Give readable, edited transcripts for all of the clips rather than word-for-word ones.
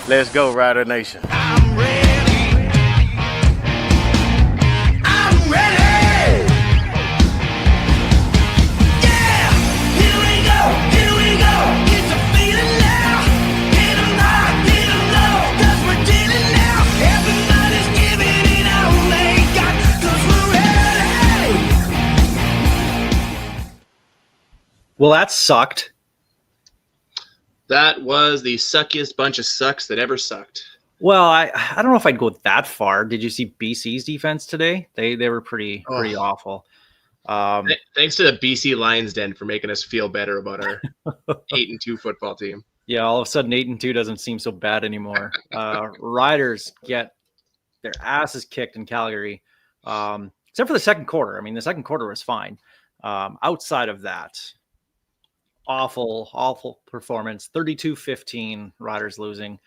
Let's go, Rider Nation. I'm ready. I'm ready. Yeah, here we go. Here we go. It's a feeling now. Get 'em high, get 'em low, 'cause we're dealing now. Everybody's giving it all they got, 'cause we're ready. Well, that sucked. That was the suckiest bunch of sucks that ever sucked. Well, I don't know if I'd go that far. Did you see BC's defense today? They were pretty awful. Thanks to the BC Lions Den for making us feel better about our 8-2 football team. Yeah, all of a sudden 8-2 doesn't seem so bad anymore. Riders get their asses kicked in Calgary, except for the second quarter. I mean, the second quarter was fine. Outside of that, awful performance. 32-15, Riders losing.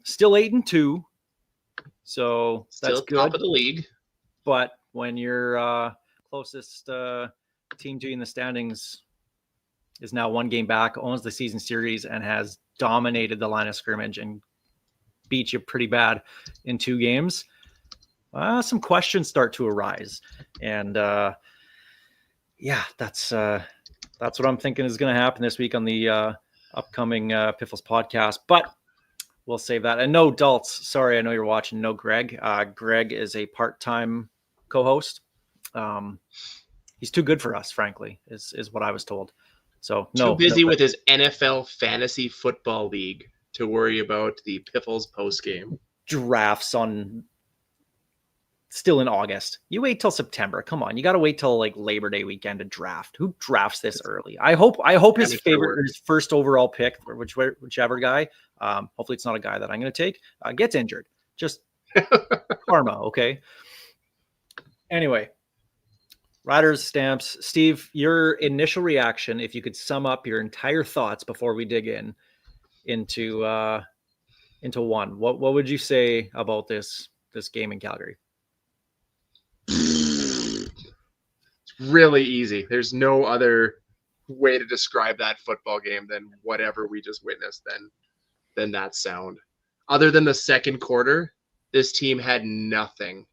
Still 8-2, so Still that's good. top of the league. But when your closest team to you in the standings is now one game back, owns the season series, and has dominated the line of scrimmage and beat you pretty bad in 2 games, some questions start to arise. And that's what I'm thinking is going to happen this week on the upcoming Piffles podcast. But we'll save that. And no, Dults, sorry, I know you're watching. No, Greg. Greg is a part-time co-host. He's too good for us, frankly, is what I was told. So no, too busy with his NFL fantasy football league to worry about the Piffles post game drafts on still in August. You wait till September. Come on, you got to wait till like Labor Day weekend to draft. Who drafts this early? I hope his first overall pick, or whichever guy. Hopefully, it's not a guy that I'm going to take. Gets injured. Just karma, okay. Anyway. Riders, Stamps. Steve, your initial reaction, if you could sum up your entire thoughts before we dig into one, what would you say about this game in Calgary? It's really easy. There's no other way to describe that football game than whatever we just witnessed than that sound. Other than the second quarter, this team had nothing.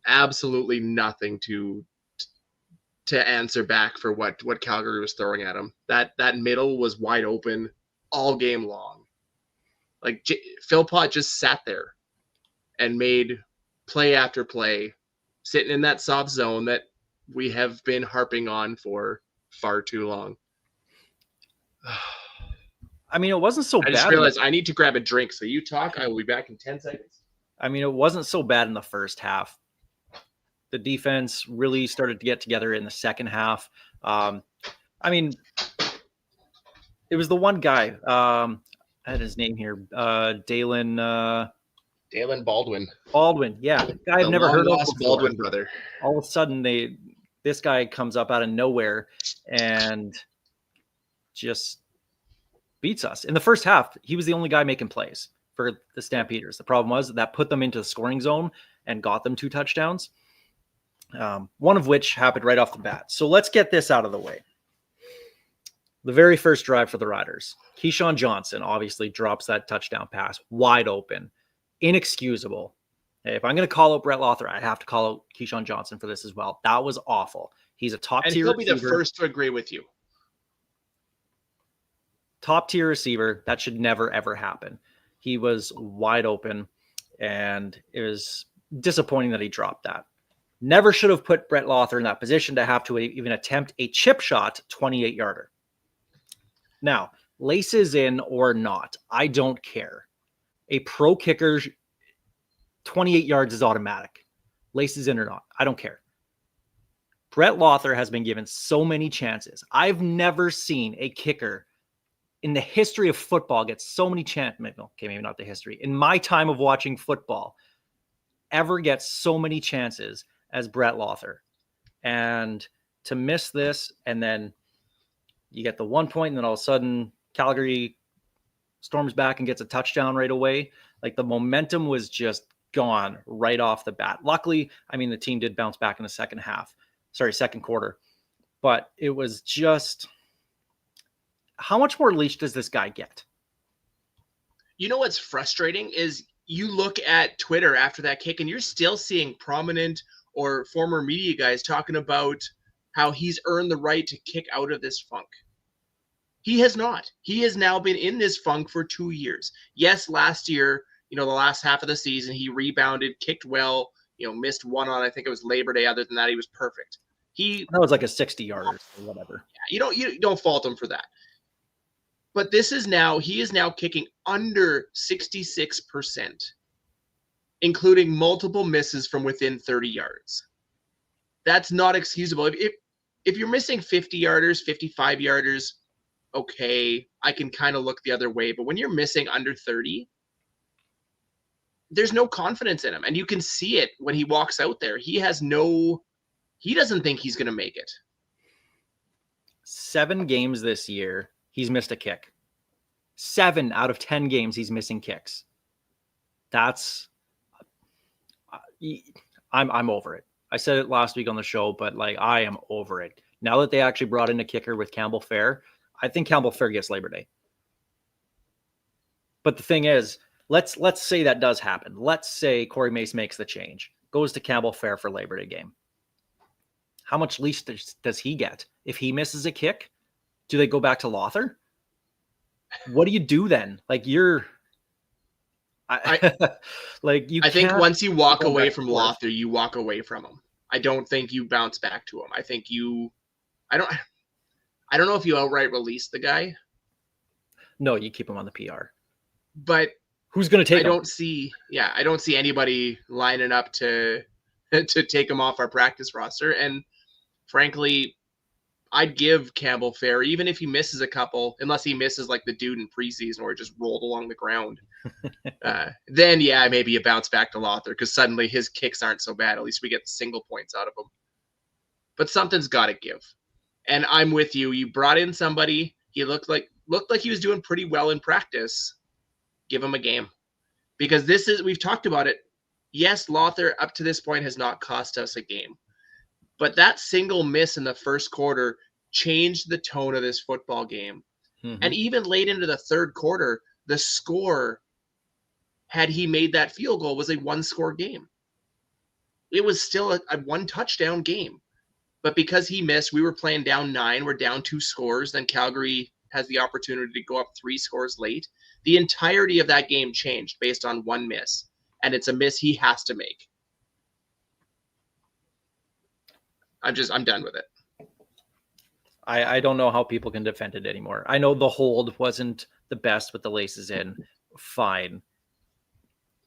Absolutely nothing to answer back for what Calgary was throwing at them. That middle was wide open all game long. Like Philpott just sat there and made play after play, sitting in that soft zone that we have been harping on for far too long. I mean, it wasn't so bad. I just realized I need to grab a drink. So you talk. I will be back in 10 seconds. I mean, it wasn't so bad in the first half. The defense really started to get together in the second half. I mean, it was the one guy. I had his name here. Dalen Baldwin. Baldwin, yeah. Guy I've never heard of before. Baldwin brother. All of a sudden, this guy comes up out of nowhere and just beats us. In the first half, he was the only guy making plays for the Stampeders. The problem was that put them into the scoring zone and got them 2 touchdowns. One of which happened right off the bat. So let's get this out of the way. The very first drive for the Riders, Keyshawn Johnson obviously drops that touchdown pass wide open, inexcusable. If I'm going to call out Brett Lothar, I have to call out Keyshawn Johnson for this as well. That was awful. He's a top tier receiver. And he'll be the first to agree with you. Top tier receiver. That should never, ever happen. He was wide open, and it was disappointing that he dropped that. Never should have put Brett Lothar in that position to have to even attempt a chip shot 28-yarder. Now, laces in or not, I don't care. A pro kicker, 28 yards is automatic. Laces in or not, I don't care. Brett Lothar has been given so many chances. I've never seen a kicker in the history of football get so many chances. Okay, maybe not the history. In my time of watching football, ever get so many chances as Brett Lothar. And to miss this, and then you get the 1 point, and then all of a sudden Calgary storms back and gets a touchdown right away. Like, the momentum was just gone right off the bat. Luckily, I mean, the team did bounce back in the second quarter. But it was just, how much more leash does this guy get? You know what's frustrating is you look at Twitter after that kick and you're still seeing prominent or former media guys talking about how he's earned the right to kick out of this funk. He has not. He has now been in this funk for 2 years. Yes, last year, the last half of the season, he rebounded, kicked well, missed one on, I think it was Labor Day. Other than that, he was perfect. That was like a 60-yarder or whatever. You don't fault him for that. But he is now kicking under 66%, including multiple misses from within 30 yards. That's not excusable. If you're missing 50-yarders, 55-yarders, okay, I can kind of look the other way. But when you're missing under 30, there's no confidence in him. And you can see it when he walks out there. He doesn't think he's going to make it. 7 games this year, he's missed a kick. 7 out of 10 games, he's missing kicks. That's, I'm over it. I said it last week on the show, but I am over it. Now that they actually brought in a kicker with Campbell Fair, I think Campbell Fair gets Labor Day. But the thing is, let's say that does happen. Let's say Corey Mace makes the change, goes to Campbell Fair for Labor Day game. How much leash does he get? If he misses a kick, do they go back to Lothar? What do you do then? I think once you walk away from Lothar, you walk away from him. I don't think you bounce back to him. I think I don't know if you outright release the guy. No, you keep him on the PR. But who's going to take him? I don't see anybody lining up to take him off our practice roster. And frankly, I'd give Campbell Fair, even if he misses a couple, unless he misses like the dude in preseason where it just rolled along the ground. Then, maybe you bounce back to Lothar because suddenly his kicks aren't so bad. At least we get single points out of him. But something's got to give. And I'm with you. You brought in somebody. He looked like he was doing pretty well in practice. Give him a game. Because we've talked about it. Yes, Lothar up to this point has not cost us a game. But that single miss in the first quarter changed the tone of this football game. Mm-hmm. And even late into the third quarter, the score, had he made that field goal, was a 1-score game. It was still a 1-touchdown game. But because he missed, we were playing down 9. We're down 2 scores. Then Calgary has the opportunity to go up 3 scores late. The entirety of that game changed based on one miss. And it's a miss he has to make. I'm done with it. I don't know how people can defend it anymore. I know the hold wasn't the best with the laces in. Fine.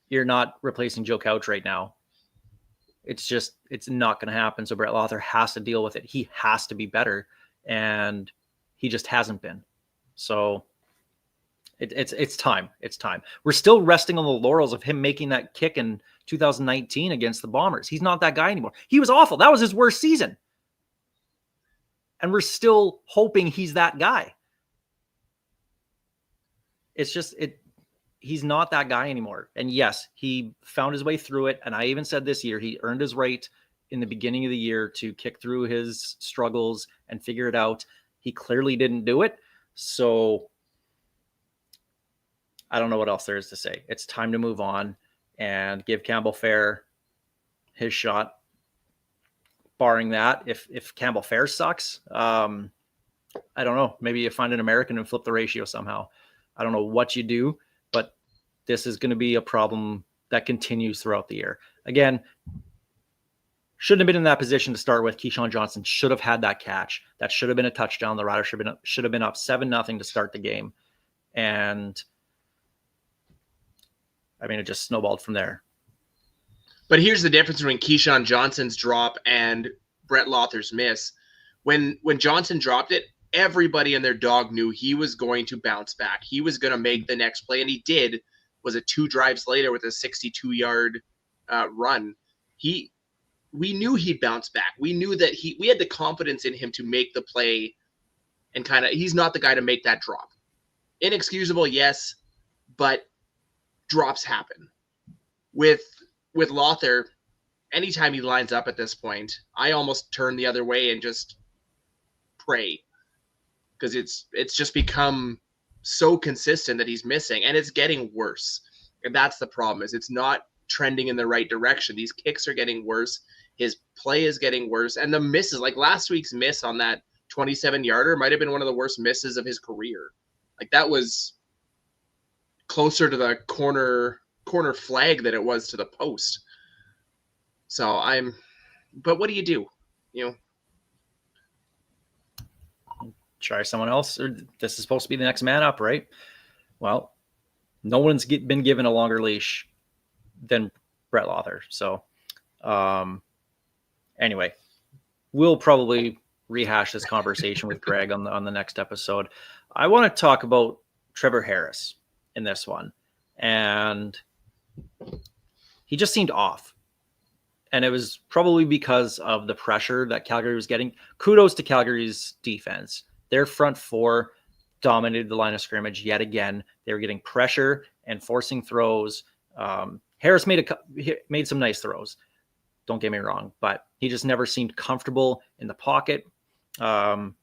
You're not replacing Joe Couch right now. It's not going to happen. So Brett Lothar has to deal with it. He has to be better. And he just hasn't been. So it's time. It's time. We're still resting on the laurels of him making that kick in 2019 against the Bombers. He's not that guy anymore. He was awful. That was his worst season. And we're still hoping he's that guy. It's just, he's not that guy anymore. And yes, he found his way through it. And I even said this year, he earned his right in the beginning of the year to kick through his struggles and figure it out. He clearly didn't do it. So I don't know what else there is to say. It's time to move on and give Campbell Fair his shot. Barring that, if Campbell Fair sucks, I don't know. Maybe you find an American and flip the ratio somehow. I don't know what you do, but this is going to be a problem that continues throughout the year. Again, shouldn't have been in that position to start with. Keyshawn Johnson should have had that catch. That should have been a touchdown. The Riders should have been up 7-0 to start the game. And I mean, it just snowballed from there. But here's the difference between Keyshawn Johnson's drop and Brett Lothar's miss. When Johnson dropped it, everybody and their dog knew he was going to bounce back. He was going to make the next play, and he did. Was it 2 drives later with a 62-yard run? We knew he'd bounce back. We knew that we had the confidence in him to make the play, and he's not the guy to make that drop. Inexcusable, yes, but drops happen. With Lothar, anytime he lines up at this point, I almost turn the other way and just pray, because it's just become so consistent that he's missing, and it's getting worse. And that's the problem, is it's not trending in the right direction. These kicks are getting worse. His play is getting worse. And the misses, like last week's miss on that 27-yarder might have been one of the worst misses of his career. Like that was closer to the corner flag than it was to the post. So but what do you do? You know, try someone else, or this is supposed to be the next man up, right? Well, no one's been given a longer leash than Brett Lawther. So anyway, we'll probably rehash this conversation with Greg on the next episode. I want to talk about Trevor Harris in this one. And he just seemed off. And it was probably because of the pressure that Calgary was getting. Kudos to Calgary's defense. Their front four dominated the line of scrimmage yet again. They were getting pressure and forcing throws. Harris made some nice throws. Don't get me wrong, but he just never seemed comfortable in the pocket. And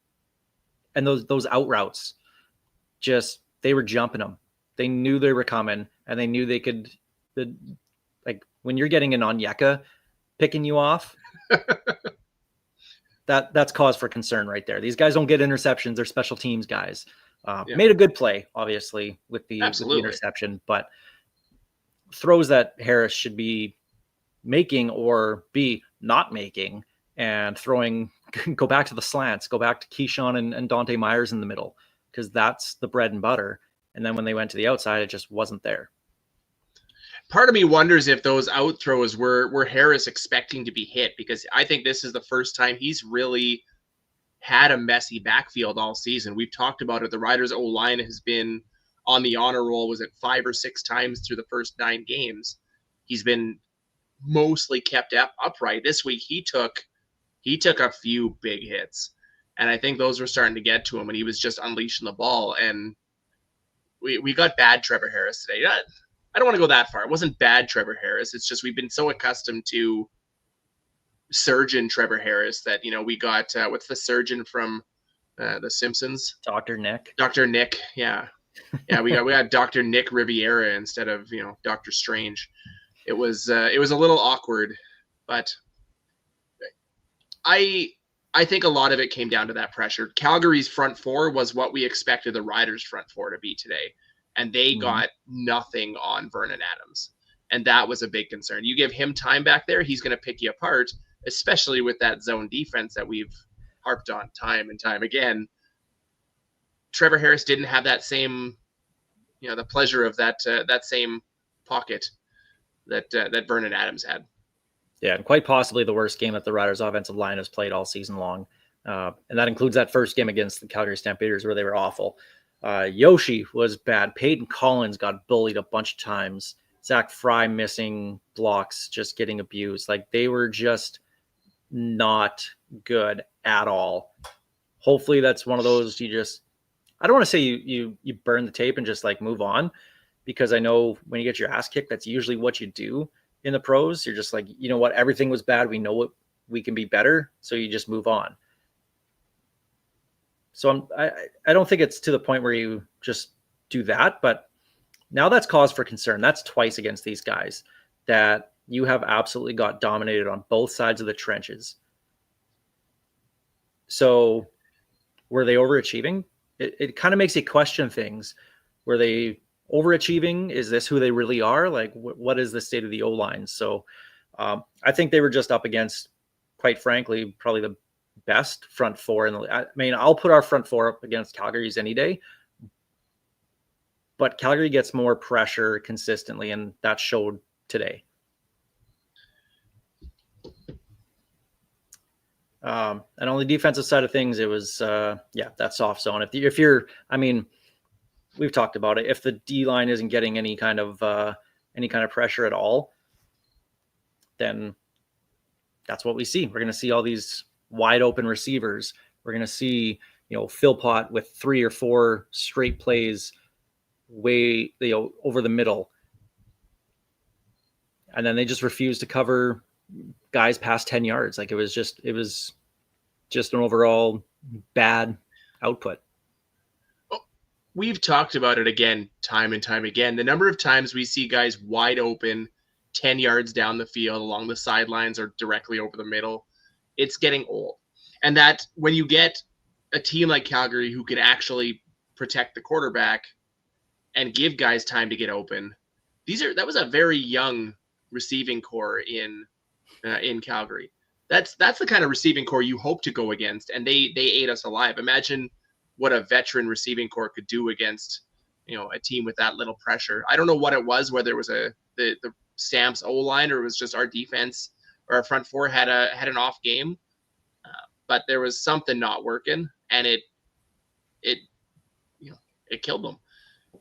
those out routes, they were jumping them. They knew they were coming, and they knew they could. Like when you're getting an Onyeka picking you off, that's cause for concern right there. These guys don't get interceptions; they're special teams guys. Made a good play, obviously, with the interception, but throws that Harris should be making or be not making, and throwing, go back to the slants, go back to Keyshawn and Dante Myers in the middle, because that's the bread and butter. And then when they went to the outside, it just wasn't there. Part of me wonders if those out throws were Harris expecting to be hit, because I think this is the first time he's really had a messy backfield all season. We've talked about it. The Riders' O-line has been on the honor roll, was it 5 or 6 times through the first 9 games. He's been mostly kept upright. This week he took a few big hits, and I think those were starting to get to him, and he was just unleashing the ball. And we got bad Trevor Harris today. I don't want to go that far. It wasn't bad Trevor Harris. It's just we've been so accustomed to surgeon Trevor Harris that, we got what's the surgeon from The Simpsons? Dr. Nick. Dr. Nick, yeah. Yeah, we got Dr. Nick Riviera instead of, Dr. Strange. It was a little awkward, but I think a lot of it came down to that pressure. Calgary's front four was what we expected the Riders' front four to be today, and they got nothing on Vernon Adams, and that was a big concern. You give him time back there, he's going to pick you apart, especially with that zone defense that we've harped on time and time again. Trevor Harris didn't have that same, the pleasure of that same pocket that Vernon Adams had. Yeah, and quite possibly the worst game that the Riders' offensive line has played all season long. And that includes that first game against the Calgary Stampeders where they were awful. Yoshi was bad. Peyton Collins got bullied a bunch of times. Zach Fry missing blocks, just getting abused. Like, they were just not good at all. Hopefully that's one of those I don't want to say you burn the tape and just like move on, because I know when you get your ass kicked, that's usually what you do in the pros. You're just like, you know what, everything was bad. We know what we can be better. So you just move on. So I don't think it's to the point where you just do that, but now that's cause for concern. That's twice against these guys that you have absolutely got dominated on both sides of the trenches. So were they overachieving? It kind of makes you question things. Were they overachieving? Is this who they really are? Like, what is the state of the O-line? So I think they were just up against, quite frankly, probably the best front four. I'll put our front four up against Calgary's any day. But Calgary gets more pressure consistently, and that showed today. And on the defensive side of things, it was, that soft zone. If you're, we've talked about it. If the D line isn't getting any kind of pressure at all, then that's what we see. We're going to see all these wide open receivers. We're going to see, Philpott with 3 or 4 straight plays way, over the middle. And then they just refuse to cover guys past 10 yards. Like, it was just an overall bad output. we've talked about it again, time and time again. The number of times we see guys wide open, 10 yards down the field, along the sidelines, or directly over the middle, it's getting old. And that when you get a team like Calgary who can actually protect the quarterback and give guys time to get open, that was a very young receiving core in Calgary. That's the kind of receiving core you hope to go against, and they ate us alive. Imagine what a veteran receiving core could do against, a team with that little pressure. I don't know what it was, whether it was the Stamps O line or it was just our defense or our front four had an off game, but there was something not working, and it killed them.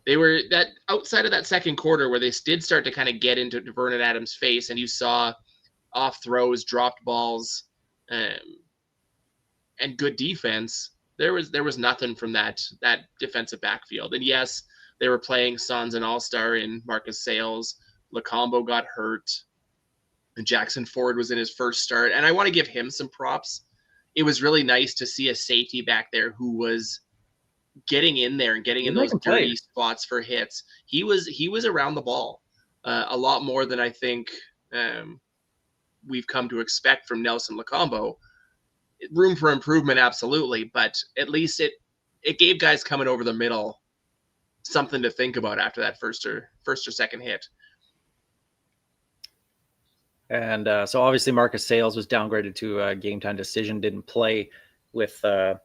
They were that outside of that second quarter where they did start to kind of get into Vernon Adams' face, and you saw off throws, dropped balls, and good defense. There was nothing from that defensive backfield. And yes, they were playing Sons and All-Star in Marcus Sales. Lacombo got hurt, and Jackson Ford was in his first start. And I want to give him some props. It was really nice to see a safety back there who was getting in there and getting in those dirty spots for hits. He was around the ball a lot more than I think we've come to expect from Nelson Lacombo. Room for improvement, absolutely, but at least it gave guys coming over the middle something to think about after that first or second hit. And so obviously Marcus Sales was downgraded to a game time decision, didn't play with the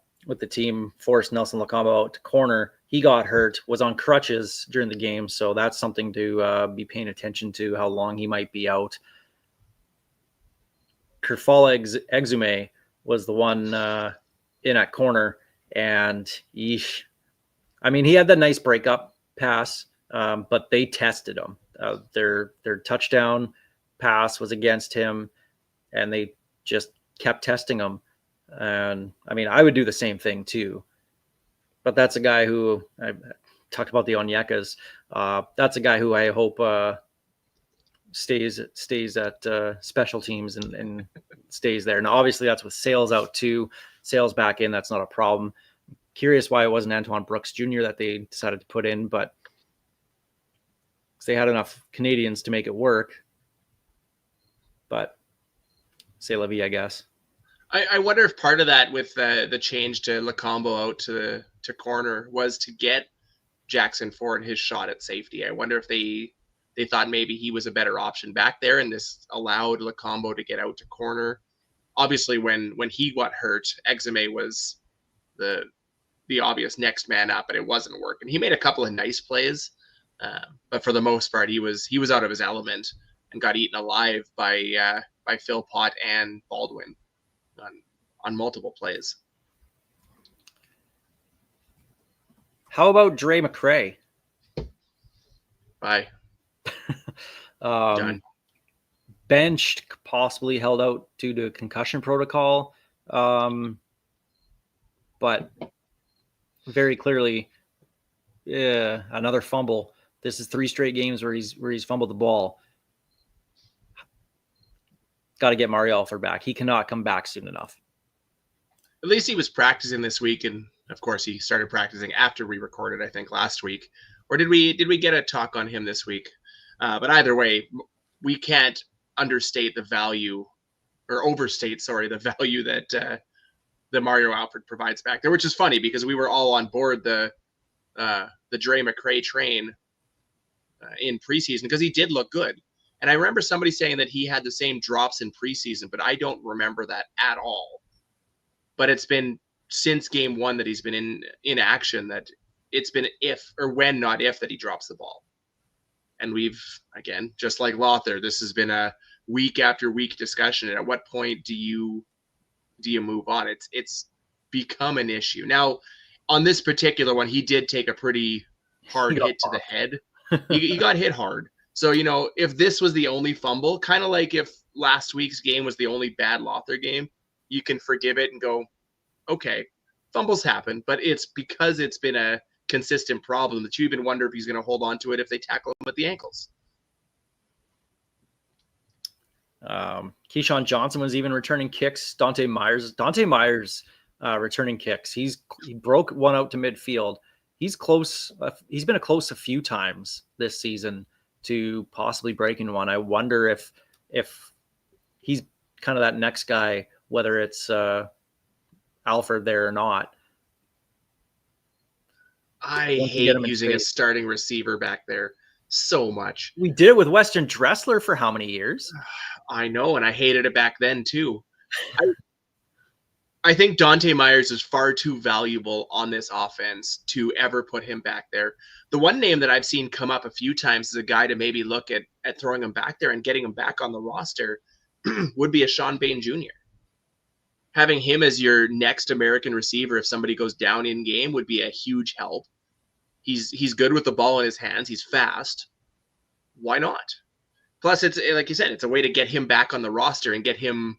team, forced Nelson Lacombo out to corner. He got hurt, was on crutches during the game, so that's something to be paying attention to, how long he might be out. Kerfala Exume was the one in at corner, and he had that nice breakup pass, but they tested him. Their touchdown pass was against him, and they just kept testing him. And I would do the same thing too. But that's a guy who I talked about, the Onyekas. That's a guy who I hope stays at special teams and stays there. Now, obviously, that's with Sales out too. Sales back in, that's not a problem. Curious why it wasn't Antoine Brooks Jr. that they decided to put in, but they had enough Canadians to make it work. But c'est la vie, I guess. I wonder if part of that with the change to Lacombo out to corner was to get Jackson Ford his shot at safety. I wonder if they thought maybe he was a better option back there, and this allowed Lacombo to get out to corner. Obviously, when he got hurt, Exume was the obvious next man up, but it wasn't working. He made a couple of nice plays, but for the most part, he was out of his element and got eaten alive by Philpott and Baldwin on multiple plays. How about Dre McCray? Bye. Benched, possibly held out due to concussion protocol, but very clearly, another fumble. This is 3 straight games where he's fumbled the ball. Got to get Mario Alford back. He cannot come back soon enough. At least he was practicing this week, and of course he started practicing after we recorded, I think, last week. Or did we get a talk on him this week? But either way, we can't understate the value, or overstate, sorry, the value that Mario Alford provides back there, which is funny because we were all on board the Dre McCray train in preseason because he did look good. And I remember somebody saying that he had the same drops in preseason, but I don't remember that at all. But it's been since game 1 that he's been in action that it's been if or when, not if, that he drops the ball. And we've, again, just like Lothar, this has been a week after week discussion. And at what point do you move on? It's become an issue. Now, on this particular one, he did take a pretty hard hit to the head. He got hit hard. So, if this was the only fumble, kind of like if last week's game was the only bad Lothar game, you can forgive it and go, okay, fumbles happen, but it's because it's been a consistent problem that you even wonder if he's going to hold on to it if they tackle him at the ankles. Keyshawn Johnson was even returning kicks. Dante Myers returning kicks. He broke one out to midfield, he's close. He's been close a few times this season to possibly breaking one. I wonder if he's kind of that next guy, whether it's Alfred there or not. I Once you get hate him in using a space. starting receiver back there so much. We did it with Weston Dressler for how many years? I know, and I hated it back then too. I think Dante Myers is far too valuable on this offense to ever put him back there. The one name that I've seen come up a few times as a guy to maybe look at throwing him back there and getting him back on the roster would be a Sean Payne Jr. Having him as your next American receiver if somebody goes down in game would be a huge help. He's good with the ball in his hands. He's fast. Why not? Plus, it's like you said, it's a way to get him back on the roster and get him,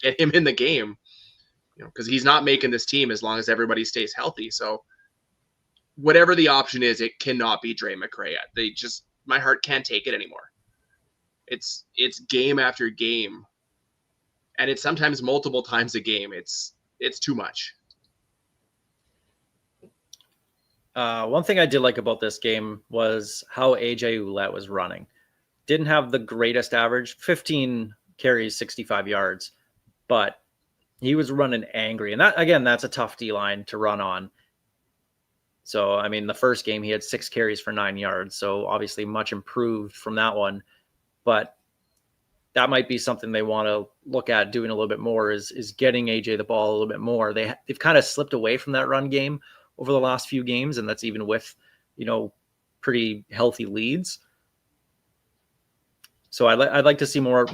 get him in the game. Because he's not making this team as long as everybody stays healthy. So whatever the option is, it cannot be Dre McCray. My heart can't take it anymore. It's game after game, and it's sometimes multiple times a game. It's too much. One thing I did like about this game was how AJ Ouellette was running. Didn't have the greatest average, 15 carries, 65 yards, but he was running angry. And that, again, that's a tough D-line to run on. So, I mean, the first game he had 6 carries for 9 yards. So obviously much improved from that one. But that might be something they want to look at doing a little bit more is getting AJ the ball a little bit more. They've kind of slipped away from that run game over the last few games. And that's even with, pretty healthy leads. So I'd like to see more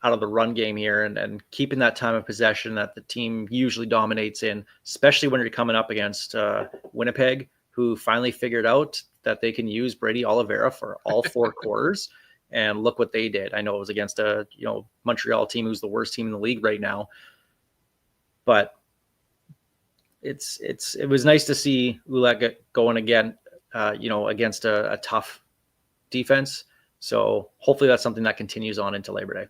out of the run game here and keeping that time of possession that the team usually dominates in, especially when you're coming up against Winnipeg, who finally figured out that they can use Brady Oliveira for all 4 quarters. And look what they did. I know it was against a Montreal team who's the worst team in the league right now, but it was nice to see Ouellette get going again, against a tough defense. So hopefully that's something that continues on into Labor Day.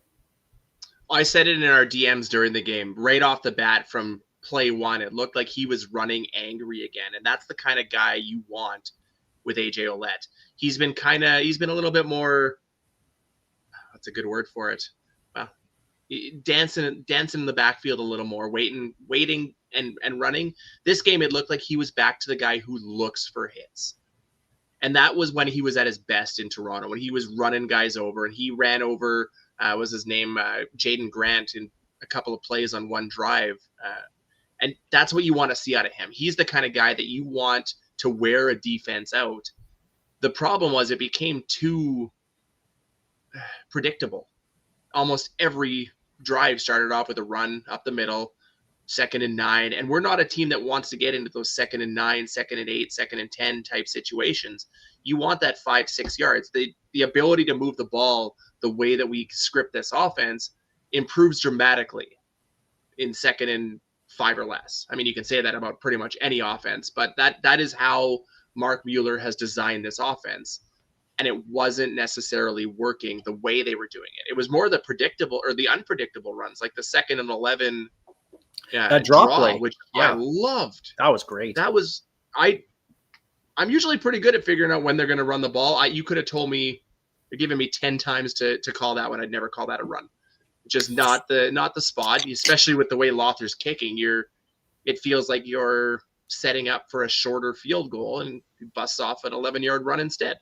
I said it in our DMs during the game, right off the bat from play one. It looked like he was running angry again. And that's the kind of guy you want with AJ Ouellette. He's been a little bit more, what's a good word for it? Well, dancing in the backfield a little more, waiting and running. This game, it looked like he was back to the guy who looks for hits. And that was when he was at his best in Toronto, when he was running guys over, and he ran over, was his name, Jaden Grant in a couple of plays on one drive. And that's what you want to see out of him. He's the kind of guy that you want to wear a defense out. The problem was it became too predictable. Almost every drive started off with a run up the middle, 2nd and 9. And we're not a team that wants to get into those 2nd and 9, 2nd and 8, 2nd and 10 type situations. You want that 5-6 yards. The ability to move the ball the way that we script this offense improves dramatically in 2nd and 5 or less. I mean, you can say that about pretty much any offense, but that is how Mark Mueller has designed this offense. And it wasn't necessarily working the way they were doing it. It was more the predictable or the unpredictable runs, like the 2nd and 11 drop play, which I loved. That was great. I'm usually pretty good at figuring out when they're going to run the ball. You could have told me, or given me 10 times to call that one. I'd never call that a run. Just not the spot, especially with the way Lothar's kicking. It feels like you're setting up for a shorter field goal and you bust off an 11-yard run instead.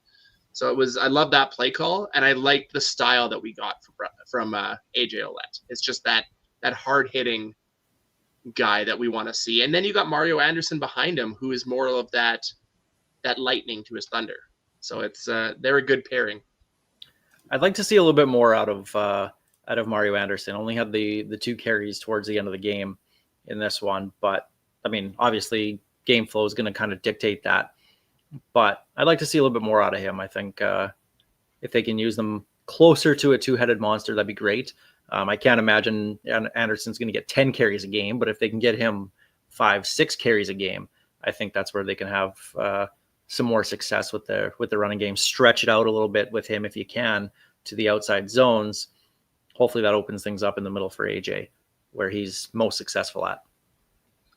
So I love that play call, and I like the style that we got from AJ Ouellette. It's just that hard-hitting guy that we want to see. And then you got Mario Anderson behind him, who is more of that lightning to his thunder. So it's they're a good pairing. I'd like to see a little bit more out of Mario Anderson. Only had the 2 carries towards the end of the game in this one, but I mean, obviously game flow is going to kind of dictate that. But I'd like to see a little bit more out of him. I think if they can use them closer to a 2-headed monster, that'd be great. I can't imagine Anderson's going to get 10 carries a game, but if they can get him 5-6 carries a game, I think that's where they can have some more success with the running game. Stretch it out a little bit with him if you can to the outside zones. Hopefully that opens things up in the middle for AJ, where he's most successful at.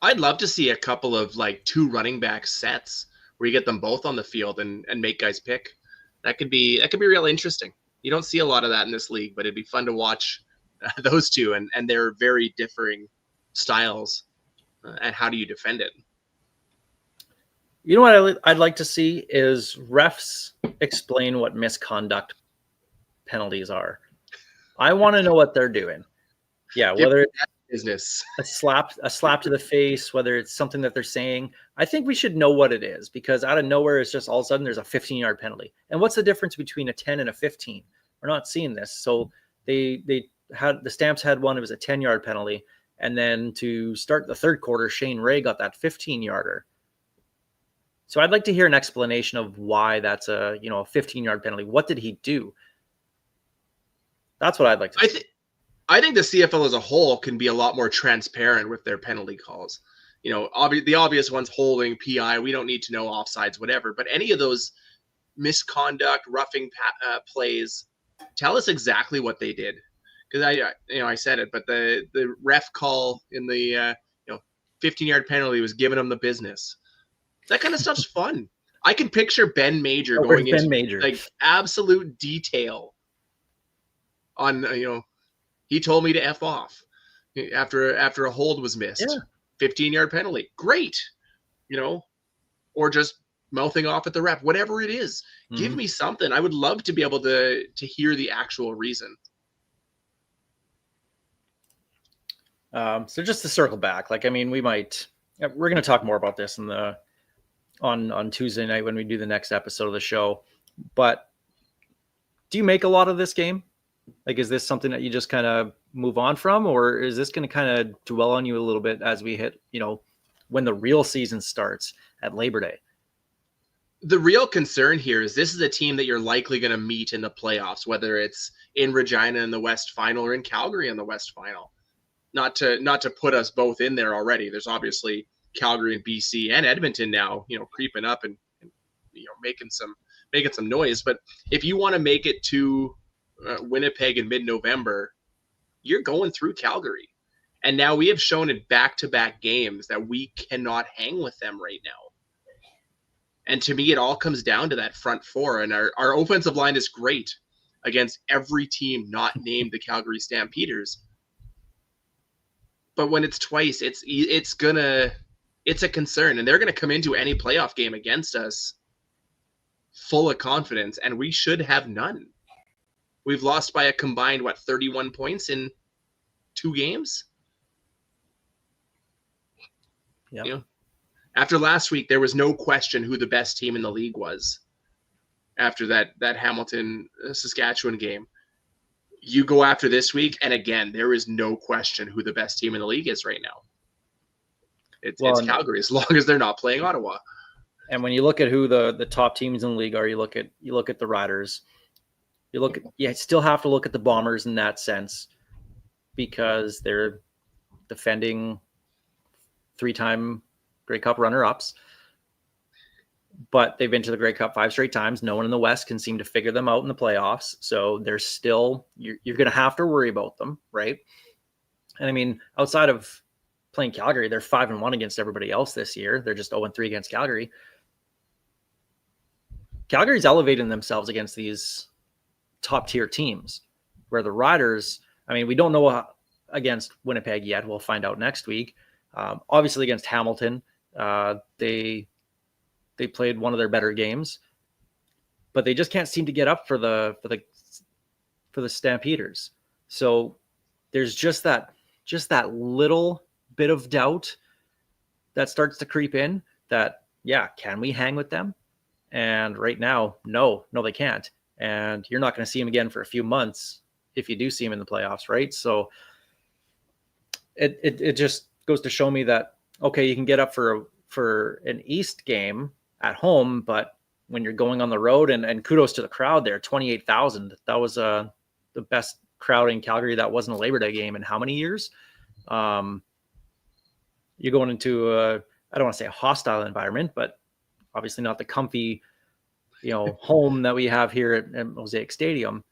I'd love to see a couple of like 2 running back sets where you get them both on the field and make guys pick. That could be real interesting. You don't see a lot of that in this league, but it'd be fun to watch those two and their very differing styles. And how do you defend it? You know what I'd like to see is refs explain what misconduct penalties are. I want to know what they're doing. Yeah, whether it's Business. a slap to the face, whether it's something that they're saying. I think we should know what it is, because out of nowhere, it's just all of a sudden there's a 15-yard penalty. And what's the difference between a 10 and a 15? We're not seeing this. So they had the Stamps had one. It was a 10-yard penalty, and then to start the third quarter, Shane Ray got that 15-yarder. So I'd like to hear an explanation of why that's a 15-yard penalty. What did he do? That's what I'd like to see. I think the CFL as a whole can be a lot more transparent with their penalty calls. The obvious ones, holding, PI, we don't need to know offsides, whatever. But any of those misconduct, roughing plays, tell us exactly what they did. Because I said it, but the ref call in the 15-yard penalty was giving them the business. That kind of stuff's fun. I can picture Ben Major going into like absolute detail on he told me to F off after a hold was missed. Yeah. 15-yard penalty. Great. Or just mouthing off at the ref, whatever it is. Mm-hmm. Give me something. I would love to be able to hear the actual reason. So just to circle back, we're going to talk more about this on Tuesday night when we do the next episode of the show. But do you make a lot of this game? Is this something that you just kind of move on from, or is this going to kind of dwell on you a little bit as we hit, when the real season starts at Labor Day? The real concern here is this is a team that you're likely going to meet in the playoffs, whether it's in Regina in the West Final or in Calgary in the West Final. Not to put us both in there already. There's obviously Calgary and BC and Edmonton now, creeping up and making some noise. But if you want to make it to Winnipeg in mid-November, you're going through Calgary. And now we have shown in back-to-back games that we cannot hang with them right now. And to me, it all comes down to that front four. And our offensive line is great against every team not named the Calgary Stampeders. But when it's twice, it's a concern. And they're going to come into any playoff game against us full of confidence, and we should have none. We've lost by a combined, 31 points in 2 games? Yeah. After last week, there was no question who the best team in the league was. After that Hamilton-Saskatchewan game. You go after this week, and again, there is no question who the best team in the league is right now. It's Calgary, as long as they're not playing Ottawa. And when you look at who the top teams in the league are, you look at the Riders. You still have to look at the Bombers in that sense, because they're defending 3-time Grey Cup runner-ups, but they've been to the Grey Cup 5 straight times. No one in the West can seem to figure them out in the playoffs. So they're still, you're going to have to worry about them, right? And outside of playing Calgary, they're 5-1 against everybody else this year. They're just 0-3 against Calgary. Calgary's elevating themselves against these top tier teams, where the Riders, we don't know against Winnipeg yet. We'll find out next week. Obviously against Hamilton, they played one of their better games, but they just can't seem to get up for the Stampeders. So there's just that little bit of doubt that starts to creep in that, can we hang with them? And right now, no, they can't. And you're not going to see them again for a few months if you do see them in the playoffs, right? So it just goes to show me that, okay, you can get up for an East game at home, but when you're going on the road, and kudos to the crowd there, 28,000, that was the best crowd in Calgary that wasn't a Labor Day game in how many years? You're going into I don't want to say a hostile environment, but obviously not the comfy, home that we have here at Mosaic Stadium.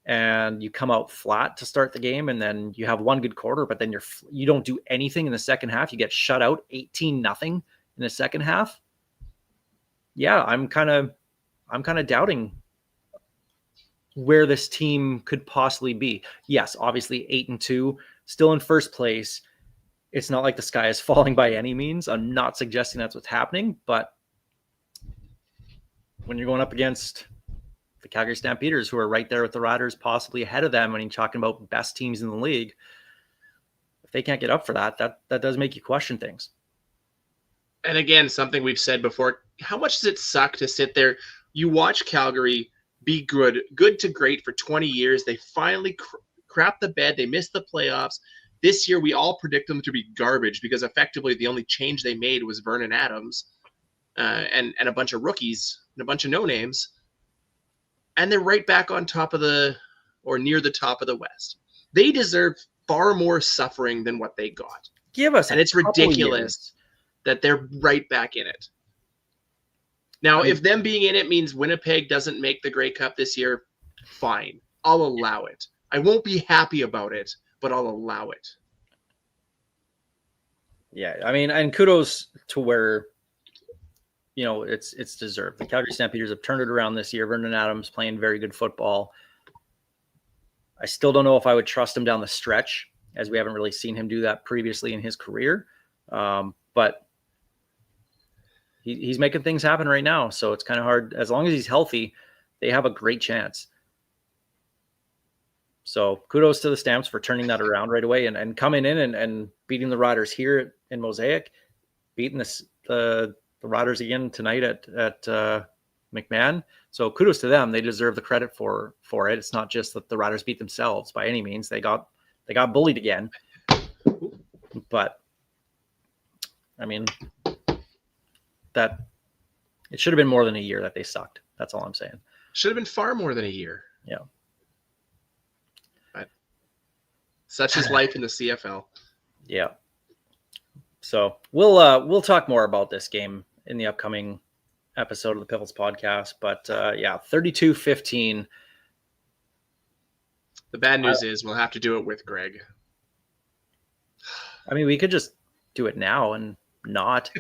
and you come out flat to start the game, and then you have one good quarter, but then you don't do anything in the second half. You get shut out 18-0 in the second half. Yeah, I'm kind of doubting where this team could possibly be. Yes, obviously 8-2, still in first place. It's not like the sky is falling by any means. I'm not suggesting that's what's happening, but when you're going up against the Calgary Stampeders, who are right there with the Riders, possibly ahead of them when you're talking about best teams in the league, if they can't get up for that does make you question things. And again, something we've said before, how much does it suck to sit there? You watch Calgary be good to great for 20 years. They finally crap the bed. They missed the playoffs. This year, we all predict them to be garbage because effectively the only change they made was Vernon Adams and a bunch of rookies and a bunch of no-names. And they're right back on top of or near the top of the West. They deserve far more suffering than what they got. And it's ridiculous that they're right back in it. Now, if them being in it means Winnipeg doesn't make the Grey Cup this year, fine. I'll allow it. I won't be happy about it, but I'll allow it. Yeah, I mean, and kudos to where, it's deserved. The Calgary Stampeders have turned it around this year. Vernon Adams playing very good football. I still don't know if I would trust him down the stretch, as we haven't really seen him do that previously in his career. But he's making things happen right now. So it's kind of hard. As long as he's healthy, they have a great chance. So kudos to the Stamps for turning that around right away and coming in and beating the Riders here in Mosaic, beating the Riders again tonight at McMahon. So kudos to them. They deserve the credit for it. It's not just that the Riders beat themselves by any means. They got bullied again. But I mean, that it should have been more than a year that they sucked. That's all I'm saying. Should have been far more than a year. Yeah. But such is life in the CFL. Yeah. So we'll talk more about this game in the upcoming episode of the Pivots podcast. But 32-15. The bad news is we'll have to do it with Greg. I mean, we could just do it now and not.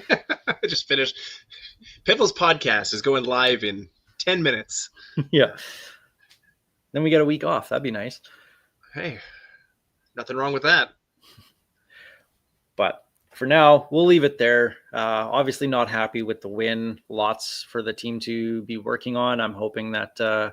Just finish. Pivots podcast is going live in 10 minutes. Yeah. Then we get a week off. That'd be nice. Hey, nothing wrong with that. But for now, we'll leave it there. Obviously not happy with the win. Lots for the team to be working on. I'm hoping that I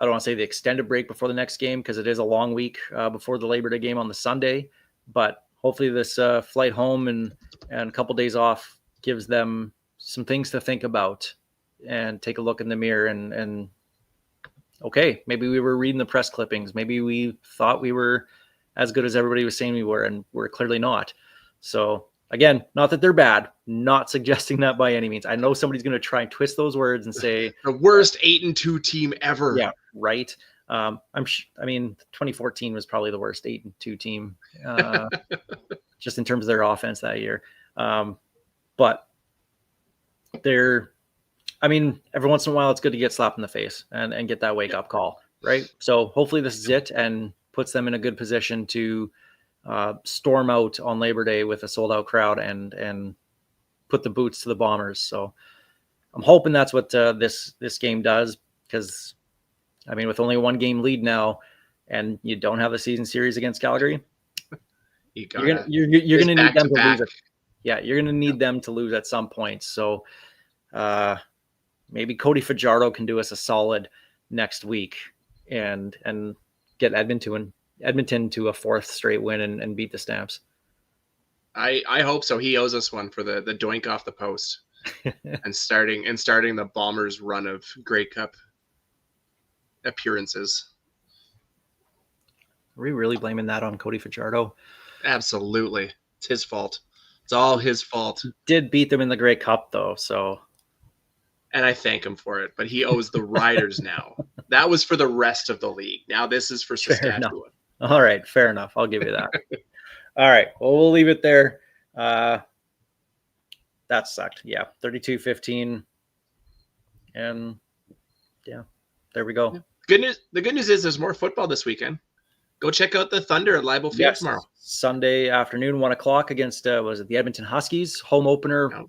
don't want to say the extended break before the next game because it is a long week before the Labor Day game on the Sunday. But hopefully this flight home and a couple days off gives them some things to think about and take a look in the mirror and okay, maybe we were reading the press clippings. Maybe we thought we were as good as everybody was saying we were, and we're clearly not. So again, not that they're bad, not suggesting that by any means. I know somebody's going to try and twist those words and say the worst 8-2 team ever. Yeah, right. I mean, 2014 was probably the worst 8-2 team, just in terms of their offense that year. But every once in a while, it's good to get slapped in the face and get that wake up call, right? So hopefully this is it and puts them in a good position to storm out on Labor Day with a sold out crowd and put the boots to the Bombers. So I'm hoping that's what this game does, because I mean, with only one game lead now, and you don't have the season series against Calgary, you're gonna need them to lose it. Yeah, you're gonna need them to lose at some point. So maybe Cody Fajardo can do us a solid next week and get Edmonton to a fourth straight win and beat the Stamps. I hope so. He owes us one for the doink off the post and starting the Bombers' run of Grey Cup appearances. Are we really blaming that on Cody Fajardo? Absolutely. It's his fault. It's all his fault. He did beat them in the Grey Cup though, so. And I thank him for it, but he owes the Riders now. That was for the rest of the league. Now this is for Saskatchewan. All right, fair enough. I'll give you that. All right, well, we'll leave it there. That sucked. Yeah, 32-15. And yeah, there we go. The good news is there's more football this weekend. Go check out the Thunder at Leibel Field tomorrow. Sunday afternoon, 1:00 against was it the Edmonton Huskies? Home opener. No.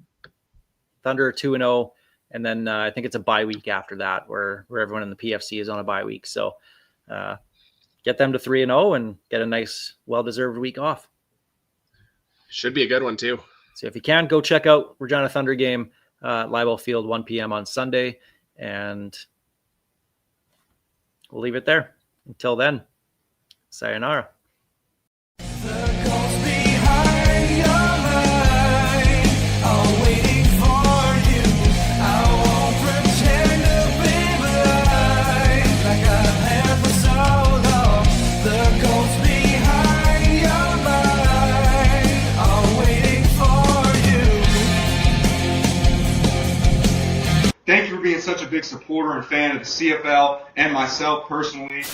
Thunder 2-0, and then I think it's a bye week after that, where everyone in the PFC is on a bye week. So get them to 3-0 and get a nice, well-deserved week off. Should be a good one too. So if you can, go check out Regina Thunder game, Leibel Field, 1 p.m. on Sunday, and we'll leave it there. Until then, sayonara. The ghosts behind your mind are waiting for you. I won't pretend to be blind like I've had for so long. The ghosts behind your mind are waiting for you. Thank you for being such a big supporter and fan of the CFL and myself personally.